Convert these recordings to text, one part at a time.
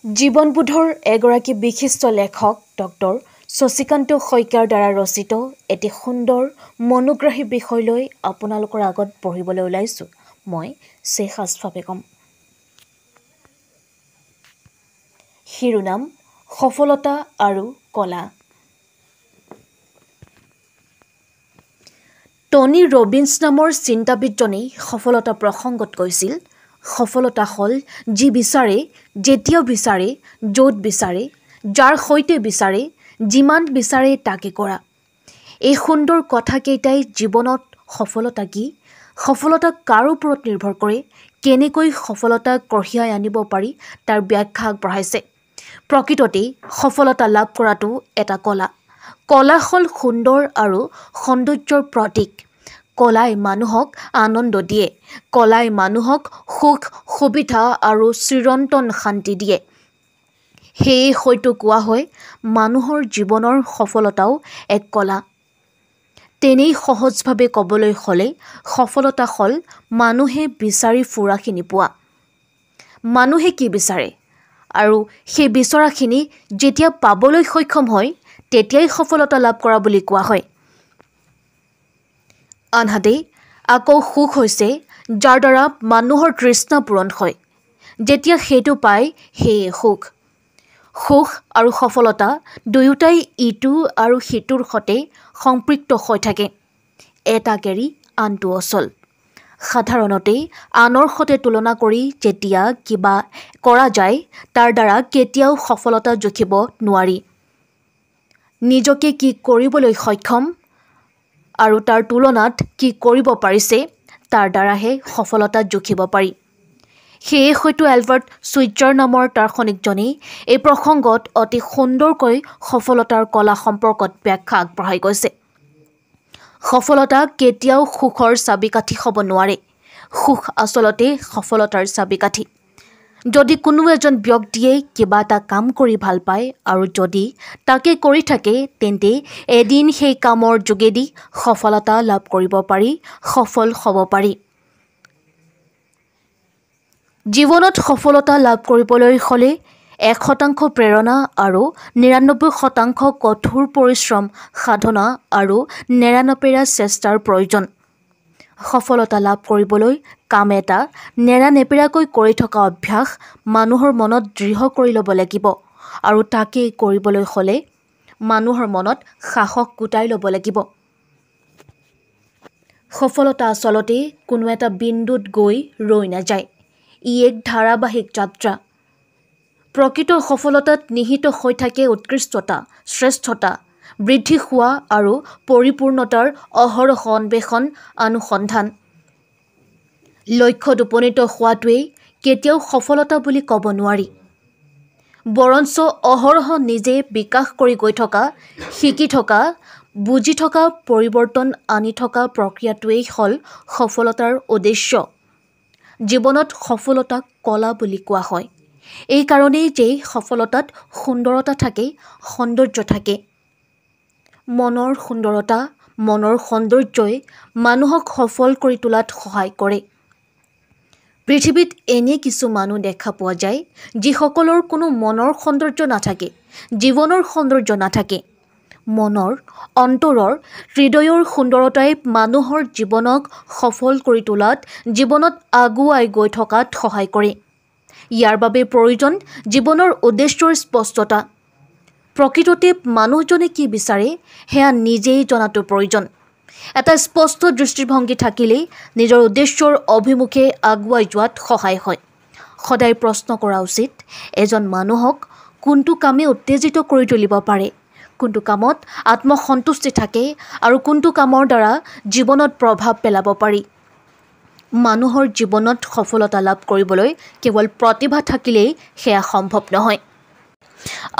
জীৱনবোধৰ এগৰাকী বিশিষ্ট লেখক ডক্টৰ শশীকান্ত শইকীয়াৰ দ্বাৰা ৰচিত এটি সুন্দৰ মনোগ্ৰাহী বিষয় লৈ আপোনালোকৰ আগত পঢ়িবলৈ ওলাইছোঁ। মই শ্বেখ আছফা বেগম। শিৰোনাম সফলতা আৰু কলা। টনি ৰবিন্স নামৰ চিন্তাবিদজনেই সফলতা প্ৰসংগত কৈছিল, সফলতা হ'ল যি বিচাৰে, যেতিয়া বিচাৰে, য'ত বিচাৰে, যাৰ সৈতে বিচাৰে, যিমান বিচাৰে তাকে কৰা। এই সুন্দৰ কথাকেইটাই জীৱনত সফলতা কি, সফলতা কাৰ ওপৰত নিৰ্ভৰ কৰে, কেনেকৈ সফলতা কঢ়িয়াই আনিব পাৰি তাৰ ব্যাখ্যা আগবঢ়াইছে। প্ৰকৃততেই সফলতা লাভ কৰাটো এটা কলা। কলা হ'ল সুন্দৰ আৰু সৌন্দৰ্যৰ প্ৰতীক। কলাই মানুহক আনন্দ দিয়ে, কলাই মানুহক সুখ সুবিধা আৰু চিৰন্তন শান্তি দিয়ে। সেয়ে হয়তো কোৱা হয় মানুহৰ জীৱনৰ সফলতাও এক কলা। তেনেই সহজভাৱে ক'বলৈ হ'লে সফলতা হ'ল মানুহে বিচাৰি ফুৰাখিনি পোৱা। মানুহে কি বিচাৰে আৰু সেই বিচৰাখিনি যেতিয়া পাবলৈ সক্ষম হয় তেতিয়াই সফলতা লাভ কৰা বুলি কোৱা হয়। আনহাতে আকৌ সুখ হৈছে যাৰ দ্বাৰা মানুহৰ তৃষ্ণা পূৰণ হয়। যেতিয়া সেইটো পায় সেয়ে সুখ। সুখ আৰু সফলতা দুয়োটাই ইটো আৰু সিটোৰ সৈতে সম্পৃক্ত হৈ থাকে। এটাক এৰি আনটো অচল। সাধাৰণতে আনৰ সৈতে তুলনা কৰি যেতিয়া কিবা কৰা যায় তাৰ দ্বাৰা কেতিয়াও সফলতা জুখিব নোৱাৰি। নিজকে কি কৰিবলৈ সক্ষম আৰু তাৰ তুলনাত কি কৰিব পাৰিছে তাৰ দ্বাৰাহে সফলতা জুখিব পাৰি। সেয়ে হয়তো এলবাৰ্ট ছুইটজাৰ নামৰ দাৰ্শনিকজনেই এই প্ৰসংগত অতি সুন্দৰকৈ সফলতাৰ কলা সম্পৰ্কত ব্যাখ্যা আগবঢ়াই গৈছে। সফলতা কেতিয়াও সুখৰ চাবিকাঠি হ'ব নোৱাৰে। সুখ আচলতে সফলতাৰ চাবিকাঠি। যদি কোনো এজন ব্যক্তিয়ে কিবা এটা কাম কৰি ভাল পায় আৰু যদি তাকে কৰি থাকে তেন্তে এদিন সেই কামৰ যোগেদি সফলতা লাভ কৰিব পাৰি, সফল হ'ব পাৰি। জীৱনত সফলতা লাভ কৰিবলৈ হ'লে 1% প্ৰেৰণা আৰু 99% কঠোৰ পৰিশ্ৰম, সাধনা আৰু নেৰানেপেৰা চেষ্টাৰ প্ৰয়োজন। সফলতা লাভ কৰিবলৈ কাম এটা নেৰানেপেৰাকৈ কৰি থকা অভ্যাস মানুহৰ মনত দৃঢ় কৰি ল'ব লাগিব আৰু তাকে কৰিবলৈ হ'লে মানুহৰ মনত সাহস গোটাই ল'ব লাগিব। সফলতা আচলতে কোনো এটা বিন্দুত গৈ ৰৈ নাযায়। ই এক ধাৰাবাহিক যাত্ৰা। প্ৰকৃত সফলতাত নিহিত হৈ থাকে উৎকৃষ্টতা, শ্ৰেষ্ঠতা, বৃদ্ধি হোৱা আৰু পৰিপূৰ্ণতাৰ অহৰহ অন্বেষণ, অনুসন্ধান। লক্ষ্যত উপনীত হোৱাটোৱেই কেতিয়াও সফলতা বুলি ক'ব নোৱাৰি। বৰঞ্চ অহৰহ নিজে বিকাশ কৰি গৈ থকা, শিকি থকা, বুজি থকা, পৰিৱৰ্তন আনি থকা প্ৰক্ৰিয়াটোৱেই হ'ল সফলতাৰ উদ্দেশ্য। জীৱনত সফলতাক কলা বুলি কোৱা হয়। এই কাৰণেই যে সফলতাত সুন্দৰতা থাকে, সৌন্দৰ্য থাকে। মনৰ সুন্দৰতা, মনৰ সৌন্দৰ্যই মানুহক সফল কৰি তোলাত সহায় কৰে। পৃথিৱীত এনে কিছু মানুহ দেখা পোৱা যায় যিসকলৰ কোনো মনৰ সৌন্দৰ্য নাথাকে, জীৱনৰ সৌন্দৰ্য নাথাকে। মনৰ, অন্তৰৰ, হৃদয়ৰ সুন্দৰতাই মানুহৰ জীৱনক সফল কৰি তোলাত, জীৱনত আগুৱাই গৈ থকাত সহায় কৰে। ইয়াৰ বাবে প্ৰয়োজন জীৱনৰ উদ্দেশ্যৰ স্পষ্টতা। প্ৰকৃততে মানুহজনে কি বিচাৰে সেয়া নিজেই জনাটো প্ৰয়োজন। এটা স্পষ্ট দৃষ্টিভংগী থাকিলেই নিজৰ উদ্দেশ্যৰ অভিমুখে আগুৱাই যোৱাত সহায় হয়। সদায় প্ৰশ্ন কৰা উচিত, এজন মানুহক কোনটো কামে উত্তেজিত কৰি তুলিব পাৰে, কোনটো কামত আত্মসন্তুষ্টি থাকে আৰু কোনটো কামৰ দ্বাৰা জীৱনত প্ৰভাৱ পেলাব পাৰি। মানুহৰ জীৱনত সফলতা লাভ কৰিবলৈ কেৱল প্ৰতিভা থাকিলেই সেয়া সম্ভৱ নহয়।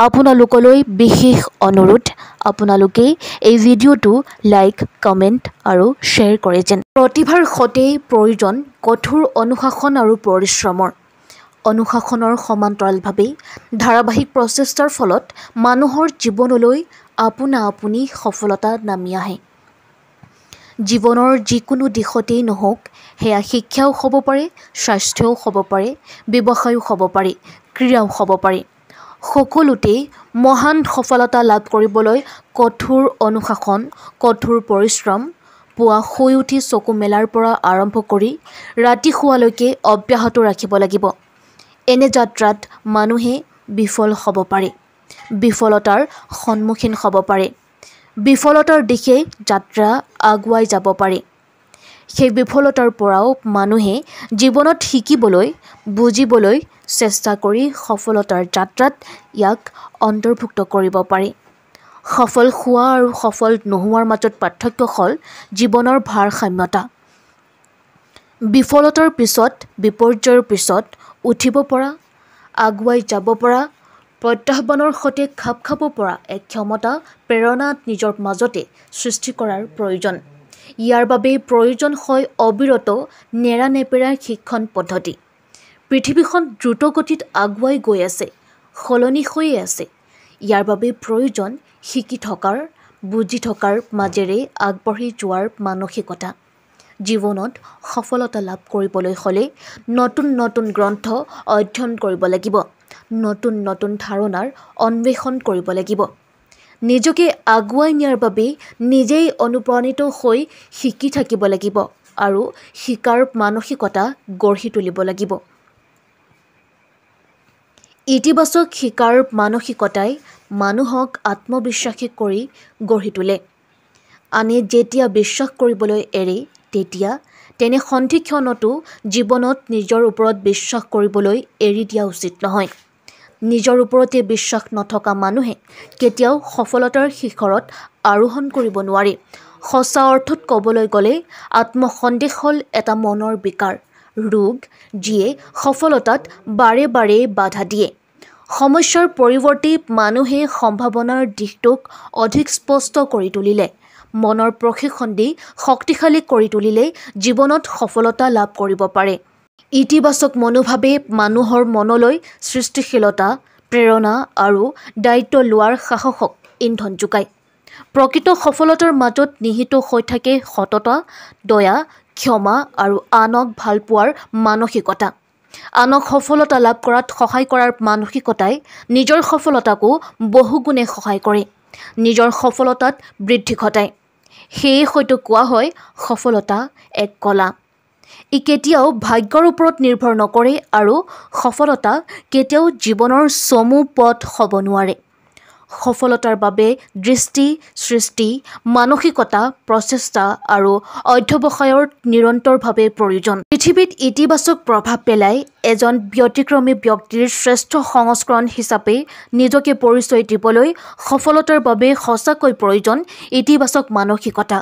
আপোনালোকলৈ বিশেষ অনুৰোধ, আপোনালোকে এই ভিডিঅ'টো লাইক, কমেণ্ট আৰু শ্বেয়াৰ কৰে যেন। প্ৰতিভাৰ সৈতে প্ৰয়োজন কঠোৰ অনুশাসন আৰু পৰিশ্ৰমৰ। অনুশাসনৰ সমান্তৰালভাৱে ধাৰাবাহিক প্ৰচেষ্টাৰ ফলত মানুহৰ জীৱনলৈ আপোনা আপুনি সফলতা নামি আহে। জীৱনৰ যিকোনো দিশতেই নহওক, সেয়া শিক্ষাও হ'ব পাৰে, স্বাস্থ্যও হ'ব পাৰে, ব্যৱসায়ো হ'ব পাৰে, ক্ৰীড়াও হ'ব পাৰে। সকলোতে মহান সফলতা লাভ কৰিবলৈ কঠোৰ অনুশাসন, কঠোৰ পৰিশ্ৰম, পুৱা শুই উঠি চকু মেলাৰ পৰা আৰম্ভ কৰি ৰাতি শুৱালৈকে অব্যাহত ৰাখিব লাগিব। এনে যাত্ৰাত মানুহে বিফল হ'ব পাৰে, বিফলতাৰ সন্মুখীন হ'ব পাৰে, বিফলতাৰ দিশে যাত্ৰা আগুৱাই যাব পাৰে। সেই বিফলতাৰ পৰাও মানুহে জীৱনত শিকিবলৈ, বুজিবলৈ চেষ্টা কৰি সফলতাৰ যাত্ৰাত ইয়াক অন্তৰ্ভুক্ত কৰিব পাৰে। সফল হোৱা আৰু সফল নোহোৱাৰ মাজত পাৰ্থক্য হ'ল জীৱনৰ ভাৰসাম্যতা। বিফলতাৰ পিছত, বিপৰ্যয়ৰ পিছত উঠিব পৰা, আগুৱাই যাব পৰা, প্ৰত্যাহ্বানৰ সৈতে খাপ খাব পৰা এক ক্ষমতা, প্ৰেৰণা নিজৰ মাজতে সৃষ্টি কৰাৰ প্ৰয়োজন। ইয়াৰ বাবেই প্ৰয়োজন হয় অবিৰত নেৰানেপেৰা শিক্ষণ পদ্ধতি। পৃথিৱীখন দ্ৰুতগতিত আগুৱাই গৈ আছে, সলনি হৈয়ে আছে। ইয়াৰ বাবে প্ৰয়োজন শিকি থকাৰ, বুজি থকাৰ মাজেৰে আগবাঢ়ি যোৱাৰ মানসিকতা। জীৱনত সফলতা লাভ কৰিবলৈ হ'লে নতুন নতুন গ্ৰন্থ অধ্যয়ন কৰিব লাগিব, নতুন নতুন ধাৰণাৰ অন্বেষণ কৰিব লাগিব। নিজকে আগুৱাই নিয়াৰ বাবে নিজেই অনুপ্ৰাণিত হৈ শিকি থাকিব লাগিব আৰু শিকাৰ মানসিকতা গঢ়ি তুলিব লাগিব। ইতিবাচক শিকাৰ মানসিকতাই মানুহক আত্মবিশ্বাসী কৰি গঢ়ি তোলে। আনে যেতিয়া বিশ্বাস কৰিবলৈ এৰে, তেতিয়া তেনে সন্ধিক্ষণতো জীৱনত নিজৰ ওপৰত বিশ্বাস কৰিবলৈ এৰি দিয়া উচিত নহয়। নিজৰ ওপৰতে বিশ্বাস নথকা মানুহে কেতিয়াও সফলতাৰ শিখৰত আৰোহণ কৰিব নোৱাৰে। সঁচা অৰ্থত ক'বলৈ গ'লে আত্মসন্দেহ হ'ল এটা মনৰ বিকাৰ, ৰোগ, যিয়ে সফলতাত বাৰে বাৰে বাধা দিয়ে। সমস্যাৰ পৰিৱৰ্তে মানুহে সম্ভাৱনাৰ দিশটোক অধিক স্পষ্ট কৰি তুলিলে, মনৰ প্ৰশিক্ষণ দি শক্তিশালী কৰি তুলিলে জীৱনত সফলতা লাভ কৰিব পাৰে। ইতিবাচক মনোভাৱে মানুহৰ মনলৈ সৃষ্টিশীলতা, প্ৰেৰণা আৰু দায়িত্ব লোৱাৰ সাহসক ইন্ধন যোগায়। প্ৰকৃত সফলতাৰ মাজত নিহিত হৈ থাকে সততা, দয়া, ক্ষমা আৰু আনক ভাল পোৱাৰ মানসিকতা। আনক সফলতা লাভ কৰাত সহায় কৰাৰ মানসিকতাই নিজৰ সফলতাকো বহুগুণে সহায় কৰে, নিজৰ সফলতাত বৃদ্ধি ঘটায়। সেয়ে হয়তো কোৱা হয়, সফলতা এক কলা। ই কেতিয়াও ভাগ্যৰ ওপৰত নিৰ্ভৰ নকৰে আৰু সফলতা কেতিয়াও জীৱনৰ চমু পথ হ'ব নোৱাৰে। সফলতাৰ বাবে দৃষ্টি, সৃষ্টি, মানসিকতা, প্ৰচেষ্টা আৰু অধ্যৱসায়ৰ নিৰন্তৰভাৱে প্ৰয়োজন। পৃথিৱীত ইতিবাচক প্ৰভাৱ পেলাই এজন ব্যতিক্ৰমী ব্যক্তিৰ শ্ৰেষ্ঠ সংস্কৰণ হিচাপে নিজকে পৰিচয় দিবলৈ সফলতাৰ বাবে সঁচাকৈ প্ৰয়োজন ইতিবাচক মানসিকতা।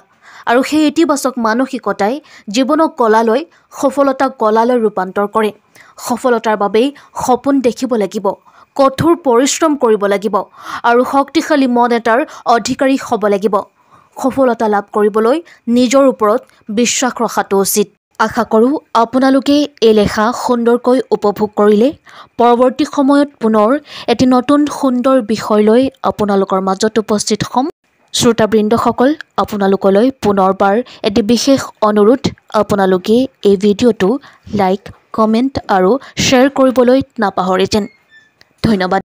আৰু সেই ইতিবাচক মানসিকতাই জীৱনক কলালৈ, সফলতাক কলালৈ ৰূপান্তৰ কৰে। সফলতাৰ বাবেই সপোন দেখিব লাগিব, কঠোৰ পৰিশ্ৰম কৰিব লাগিব আৰু শক্তিশালী মন এটাৰ অধিকাৰী হ'ব লাগিব। সফলতা লাভ কৰিবলৈ নিজৰ ওপৰত বিশ্বাস ৰখাটো উচিত। আশা কৰোঁ আপোনালোকে এই লেখা সুন্দৰকৈ উপভোগ কৰিলে। পৰৱৰ্তী সময়ত পুনৰ এটি নতুন সুন্দৰ বিষয় লৈ আপোনালোকৰ মাজত উপস্থিত হ'ম। শ্ৰোতাবৃন্দসকল, আপোনালোকলৈ পুনৰবাৰ এটি বিশেষ অনুৰোধ, আপোনালোকে এই ভিডিঅ'টো লাইক, কমেণ্ট আৰু শ্বেয়াৰ কৰিবলৈ নাপাহৰে যেন। ধন্যবাদ।